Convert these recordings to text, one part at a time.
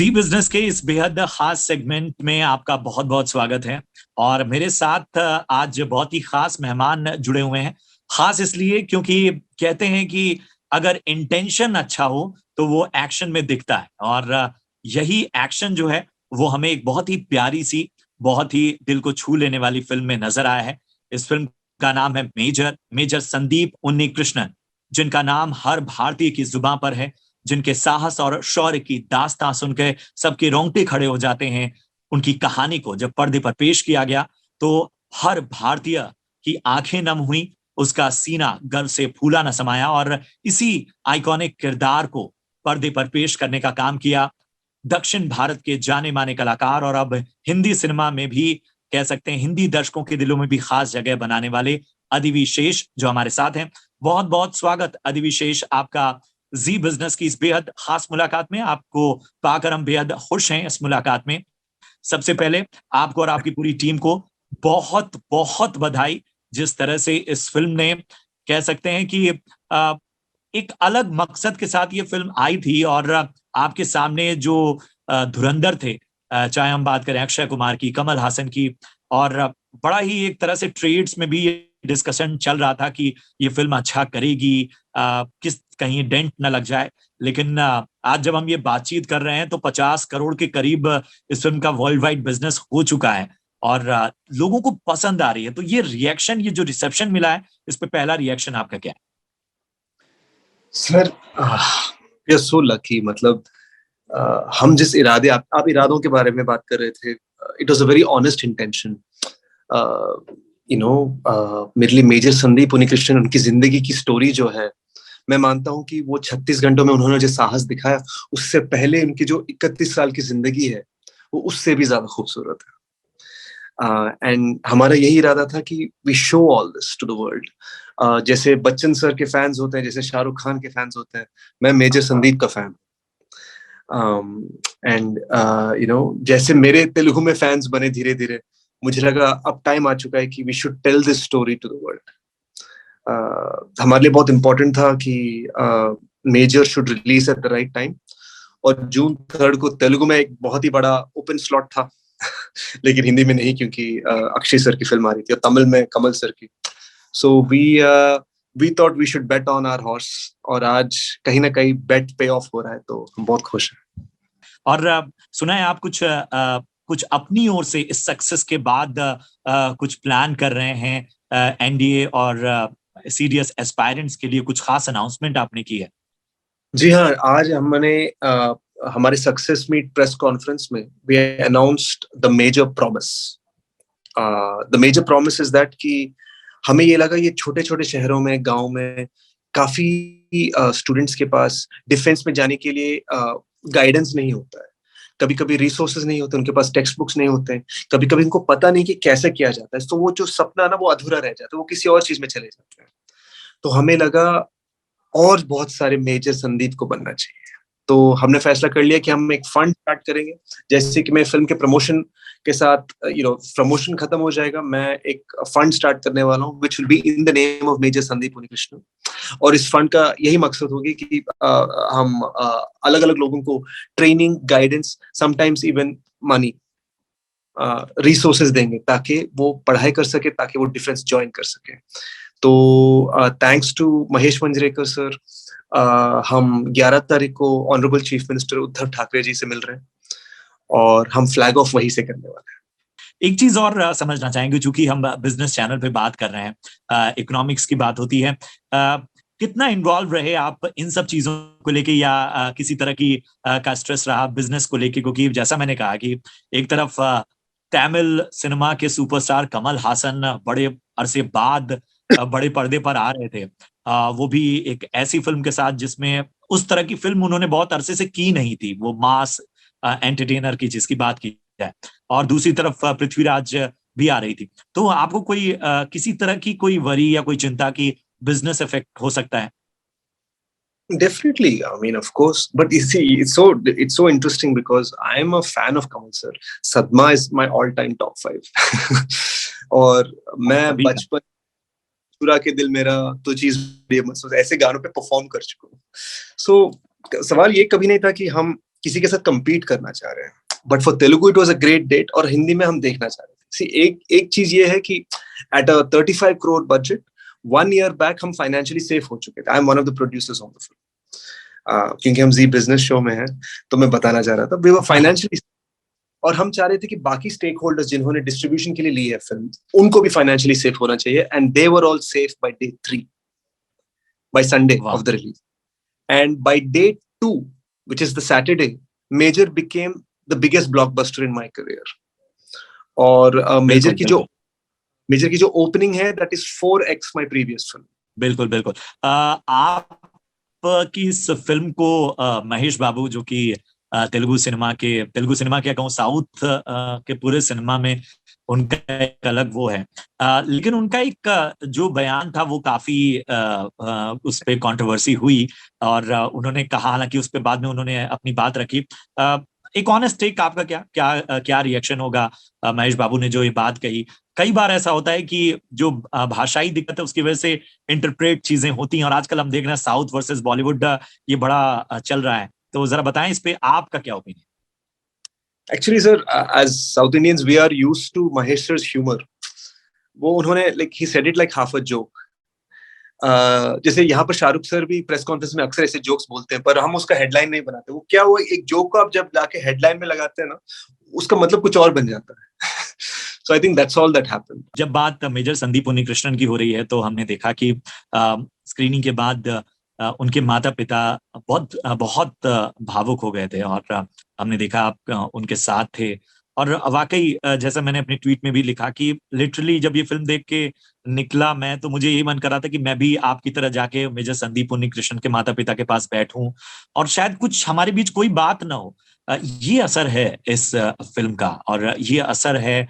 जी business के इस बेहद खास सेगमेंट में आपका बहुत बहुत स्वागत है। और मेरे साथ आज बहुत ही खास मेहमान जुड़े हुए हैं। खास इसलिए क्योंकि कहते हैं कि अगर इंटेंशन अच्छा हो तो वो एक्शन में दिखता है। और यही एक्शन जो है वो हमें एक बहुत ही प्यारी सी, बहुत ही दिल को छू लेने वाली फिल्म में नजर आया है। इस फिल्म का नाम है मेजर। मेजर संदीप उन्नीकृष्णन, जिनका नाम हर भारतीय की जुबां पर है, जिनके साहस और शौर्य की दास्तां सुनकर सबके रोंगटे खड़े हो जाते हैं। उनकी कहानी को जब पर्दे पर पेश किया गया तो हर भारतीय की आंखें नम हुई, उसका सीना गर्व से फूला न समाया। और इसी आइकॉनिक किरदार को पर्दे पर पेश करने का काम किया दक्षिण भारत के जाने माने कलाकार और अब हिंदी सिनेमा में भी, कह सकते हैं हिंदी दर्शकों के दिलों में भी खास जगह बनाने वाले अधिविशेष, जो हमारे साथ हैं। बहुत बहुत स्वागत अधिविशेष आपका जी बिजनेस की इस बेहद खास मुलाकात में। आपको पाकर हम बेहद खुश हैं इस मुलाकात में। सबसे पहले आपको और आपकी पूरी टीम को बहुत बहुत बधाई। जिस तरह से इस फिल्म ने, कह सकते हैं कि अ, एक अलग मकसद के साथ ये फिल्म आई थी। और आपके सामने जो धुरंधर थे, चाहे हम बात करें अक्षय कुमार की, कमल हासन की, और बड़ा ही एक तरह से ट्रेड्स में भी ये डिस्कशन चल रहा था कि ये फिल्म अच्छा करेगी, किस कहीं डेंट न लग जाए। लेकिन आज जब हम ये बातचीत कर रहे हैं तो 50 करोड़ के करीब इस फिल्म का वर्ल्ड वाइड बिजनेस हो चुका है और लोगों को पसंद आ रही है। तो ये रिएक्शन, ये जो रिसेप्शन मिला है, इस पे पहला रिएक्शन आपका क्या है? Sir, we are so lucky. मतलब हम जिस इरादे, आप इरादों के बारे में बात कर रहे थे, it was a very honest intention. मेरे लिए मेजर संदीप उन्नीकृष्णन, उनकी जिंदगी की स्टोरी जो है, मैं मानता हूं कि वो 36 घंटों में उन्होंने जो साहस दिखाया, उससे पहले उनकी जो 31 साल की जिंदगी है वो उससे भी ज्यादा खूबसूरत है। एंड हमारा यही इरादा था कि we show all this to the world. जैसे बच्चन सर के फैंस होते हैं, जैसे शाहरुख खान के फैंस होते हैं, मैं मेजर संदीप का फैन। एंड जैसे मेरे तेलुगु में फैंस बने धीरे धीरे, मुझे लगा अब टाइम आ चुका है कि we should tell this story to the world. हमारे लिए बहुत इंपॉर्टेंट था कि Major should release at the right time. और जून 3 को तेलुगु में एक बहुत ही बड़ा ओपन स्लॉट था लेकिन हिंदी में नहीं, क्योंकि अक्षय सर की फिल्म आ रही थी, और तमिल में कमल सर की। So we thought we should bet on our horse, और आज कहीं ना कहीं बेट पे ऑफ हो रहा है, तो हम बहुत खुश हैं। और सुना है आप कुछ अपनी ओर से इस सक्सेस के बाद कुछ प्लान कर रहे हैं, एनडीए और सीडीएस एस्पायरेंट्स के लिए कुछ खास अनाउंसमेंट आपने की है? जी हाँ, आज हमने हमारे सक्सेस मीट प्रेस कॉन्फ्रेंस में we announced the Major promise. The Major promise is that कि हमें ये लगा, ये छोटे छोटे शहरों में, गांव में काफी स्टूडेंट्स के पास डिफेंस में जाने के लिए गाइडेंस नहीं होता है। कभी कभी रिसोर्सेज नहीं होते, उनके पास टेक्स्ट बुक्स नहीं होते हैं, कभी कभी उनको पता नहीं कि कैसे किया जाता है, तो वो जो सपना ना वो अधूरा रह जाता है, वो किसी और चीज में चले जाते हैं। तो हमें लगा और बहुत सारे मेजर संदीप को बनना चाहिए। तो हमने फैसला कर लिया कि हम एक फंड स्टार्ट करेंगे। जैसे कि मैं फिल्म के प्रमोशन के साथ, प्रमोशन खत्म हो जाएगा, मैं एक फंड स्टार्ट करने वाला हूँ which will be in the name of Major Sandeep Unnikrishnan. और इस फंड का यही मकसद होगी कि हम अलग अलग लोगों को training, guidance, sometimes even money, resources देंगे, ताकि वो पढ़ाई कर सके, ताकि वो डिफेंस ज्वाइन कर सके। तो thanks to Mahesh Manjrekar sir, हम 11 तारीख को honourable chief minister Uddhav Thackeray ji से मिल रहे हैं, और हम फ्लैग ऑफ वहीं से करने वाले हैं। एक चीज और समझना चाहेंगे, चूंकि हम बिजनेस चैनल पे बात कर रहे हैं, इकोनॉमिक्स की बात होती है। कितना इन्वॉल्व रहे आप इन सब चीजों को लेके, या किसी तरह की का स्ट्रेस रहा बिजनेस को लेके? क्योंकि जैसा मैंने कहा कि एक तरफ तमिल सिनेमा के सुपरस्टार कमल हासन बड़े अरसे बाद बड़े पर्दे पर आ रहे थे, वो भी एक ऐसी फिल्म के साथ जिसमें उस तरह की फिल्म उन्होंने बहुत अरसे से की नहीं थी, वो मास एंटरटेनर की जिसकी बात की जाए। और दूसरी तरफ पृथ्वीराज भी आ रही थी। तो आपको कोई किसी तरह की कोई वरी या कोई चिंता की बिजनेस इफेक्ट हो सकता है? Definitely, I mean, of course. But you see, it's so interesting because I am a fan of Kamal sir. Sadma is my all-time top 5. और मैं सभी का। बचपन, चुरा के दिल मेरा, तो चीज, ऐसे गानों पे परफॉर्म कर चुका हूँ। सो सवाल ये कभी नहीं था कि हम किसी के साथ compete करना चाह रहे हैं. But for Telugu it was a great date, और हिंदी में हम देखना चाह रहे थे. See, एक चीज ये है कि at a 35 crore budget, 1 year back हम financially safe हो चुके थे. I am one of the producers on the film. क्योंकि हम जी बिजनेस शो में हैं, तो मैं बताना चाह रहा था, we were financially, और हम चाह रहे थे कि बाकी स्टेक होल्डर्स जिन्होंने डिस्ट्रीब्यूशन के लिए ली है फिल्म, उनको भी फाइनेंशियली सेफ होना चाहिए, and they were all safe by day 3, by Sunday of the release. And by day 2, which is the Saturday, Major became the biggest blockbuster in my career. और Major की जो opening है, that is 4x my previous film. बिल्कुल बिल्कुल. आप की इस film को महेश बाबू, जो कि तेलुगु सिनेमा क्या कहूँ, साउथ के पूरे सिनेमा में उनका एक अलग वो है, लेकिन उनका एक जो बयान था वो काफी उस पे कंट्रोवर्सी हुई, और उन्होंने कहा, हालांकि उस पे बाद में उन्होंने अपनी बात रखी. एक ऑनेस्ट टेक आपका क्या रिएक्शन होगा? महेश बाबू ने जो ये बात कही, कई बार ऐसा होता है कि जो भाषाई दिक्कत है उसकी वजह से इंटरप्रेट चीजें होती हैं, और आजकल हम देख रहे हैं साउथ वर्सेस बॉलीवुड ये बड़ा चल रहा है, तो जरा बताएं इस पे आपका क्या opinion? Actually, sir, as South Indians, we are used to Mahesh sir's humor. वो उन्होंने he said it like half a joke. जैसे यहाँ पर शाहरुख सर भी प्रेस कॉन्फ्रेंस में अक्सर ऐसे जोक्स बोलते हैं, पर हम उसका हेडलाइन नहीं बनाते. वो क्या हुआ, एक जोक को आप जब लाके हेडलाइन में लगाते हैं ना, उसका मतलब कुछ और बन जाता है. So I think that's all that happened. जब बात मेजर संदीप उन्नीकृष्णन की हो रही है, तो हमने देखा कि स्क्रीनिंग के बाद उनके माता पिता बहुत भावुक हो गए थे, और हमने देखा आप उनके साथ थे, और वाकई जैसा मैंने अपने ट्वीट में भी लिखा कि लिटरली जब ये फिल्म देख के निकला मैं, तो मुझे यही मन कर रहा था कि मैं भी आपकी तरह जाके मेजर संदीप उन्नीकृष्णन के माता पिता के पास बैठूं, और शायद कुछ हमारे बीच कोई बात ना हो. ये असर है इस फिल्म का, और ये असर है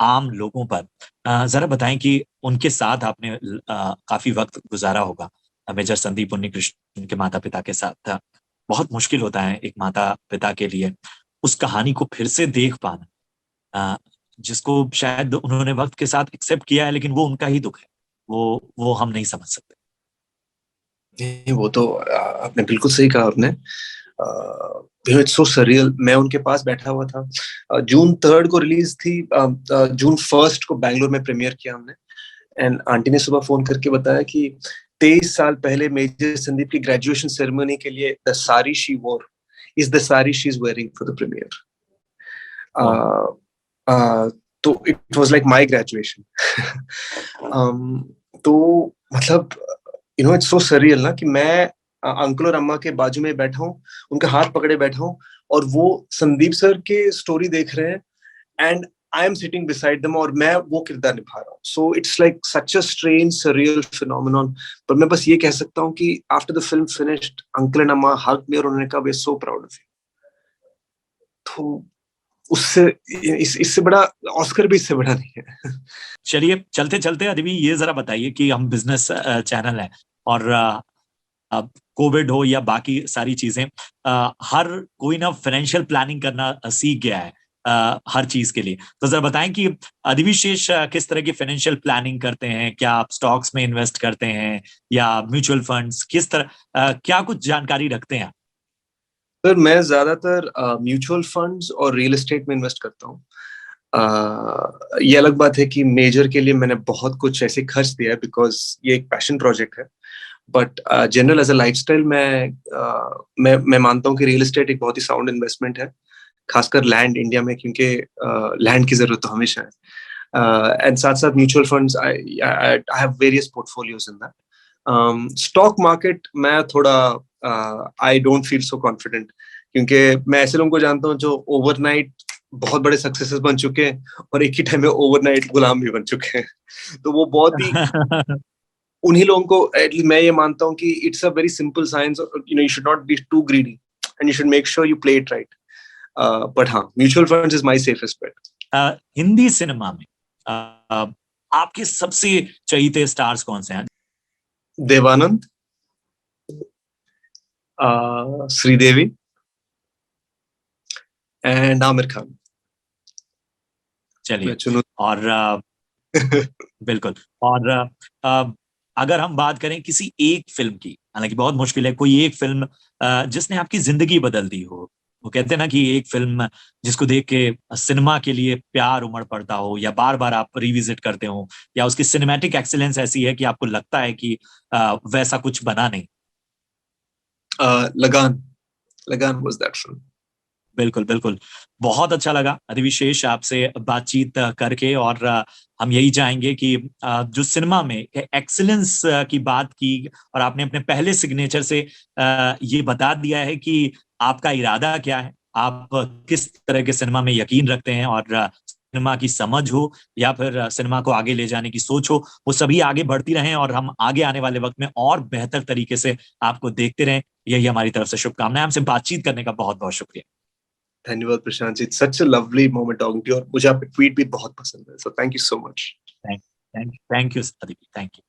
आम लोगों पर. जरा बताएं कि उनके साथ आपने काफी वक्त गुजारा होगा, मेजर संदीप उन्नीकृष्णन के माता पिता के साथ. बहुत मुश्किल होता है एक माता पिता के लिए उस कहानी को फिर से देख पाना, जिसको शायद उन्होंने वक्त के साथ एक्सेप्ट किया है, लेकिन वो उनका ही दुख है, वो हम नहीं समझ सकते. वो तो आपने बिल्कुल सही कहा. आपने इट्स सो सरियल. मैं उनके पास बैठा हुआ था. जून 3 को रिलीज थी. जून 1 को बैंगलोर में प्रीमियर किया हमने. एंड आंटी ने सुबह फोन करके बताया कि 23 साल पहले मेजर संदीप की ग्रेजुएशन सेरेमनी के लिए the sari she wore is the sari she is wearing for the premiere. तो it was like my graduation. तो मतलब इट्स सो सरियल ना, कि मैं अंकल और अम्मा के बाजू में बैठा हूँ, उनका हाथ पकड़े बैठा हूँ, और वो संदीप सर के स्टोरी देख रहे हैं, and I am sitting beside them, और मैं वो किरदार निभा रहा हूँ. So it's like such a strange surreal phenomenon. पर मैं बस ये कह सकता हूँ कि after the film finished, uncle and अम्मा हग मी, और उन्होंने कहा we are so proud of you. तो उससे इससे बड़ा ऑस्कर भी इससे बड़ा नहीं है. चलिए, चलते चलते अभी ये जरा बताइए कि हम बिजनेस चैनल है, और अब कोविड हो या बाकी सारी चीजें, हर कोई ना फाइनेंशियल प्लानिंग करना सीख गया है हर चीज के लिए. तो जरा बताएं कि अधिविशेष किस तरह की फाइनेंशियल प्लानिंग करते हैं? क्या आप स्टॉक्स में इन्वेस्ट करते हैं या म्यूचुअल फंड्स? किस तरह, क्या कुछ जानकारी रखते हैं? सर, मैं ज्यादातर म्यूचुअल फंड्स और रियल एस्टेट में इन्वेस्ट करता हूँ. ये अलग बात है कि मेजर के लिए मैंने बहुत कुछ ऐसे खर्च दिया है, बिकॉज ये एक पैशन प्रोजेक्ट है. But general as a lifestyle मैं मानता हूँ कि रियल एस्टेट एक बहुत ही साउंड इन्वेस्टमेंट है, खासकर लैंड इंडिया में, क्योंकि लैंड की जरूरत तो हमेशा है. एंड साथ साथ mutual funds, I have various portfolios in that. Stock market मैं थोड़ा I don't feel so confident, क्योंकि मैं ऐसे लोगों को जानता हूँ जो ओवरनाइट बहुत बड़े सक्सेसेस बन चुके हैं, और एक ही टाइम में ओवरनाइट गुलाम भी बन चुके हैं. तो वो बहुत ही उन्हीं लोगों को, एटलीस्ट मैं ये मानता हूँ कि it's a very simple science. You should not be too greedy, and you should make sure you play it right. But हाँ, mutual funds is my safest bet. Hindi cinema में आपके सबसे चहीते स्टार्स कौन से हैं? देवानंद, श्रीदेवी एंड आमिर खान. चलिए, और बिल्कुल, और अगर हम बात करें किसी एक फिल्म की, हालांकि बहुत मुश्किल है, कोई एक फिल्म जिसने आपकी जिंदगी बदल दी हो, वो कहते हैं ना कि एक फिल्म जिसको देख के सिनेमा के लिए प्यार उमड़ पड़ता हो, या बार बार आप रिविजिट करते हो, या उसकी सिनेमैटिक एक्सीलेंस ऐसी है कि आपको लगता है कि वैसा कुछ बना नहीं। लगान, लगान वाज दैट फिल्म। बिल्कुल बिल्कुल, बहुत अच्छा लगा अधिविशेष आपसे बातचीत करके, और हम यही चाहेंगे कि जो सिनेमा में एक्सीलेंस की बात की, और आपने अपने पहले सिग्नेचर से ये बता दिया है कि आपका इरादा क्या है, आप किस तरह के सिनेमा में यकीन रखते हैं, और सिनेमा की समझ हो या फिर सिनेमा को आगे ले जाने की सोच हो, वो सभी आगे बढ़ती रहें, और हम आगे आने वाले वक्त में और बेहतर तरीके से आपको देखते रहें। यही हमारी तरफ से शुभकामनाएं। हमसे बातचीत करने का बहुत बहुत शुक्रिया। धन्यवाद Prashant ji, such a lovely moment talking to you, और मुझे आपके ट्वीट भी बहुत पसंद है, so thank you so much. Thank you Aditi, thank you.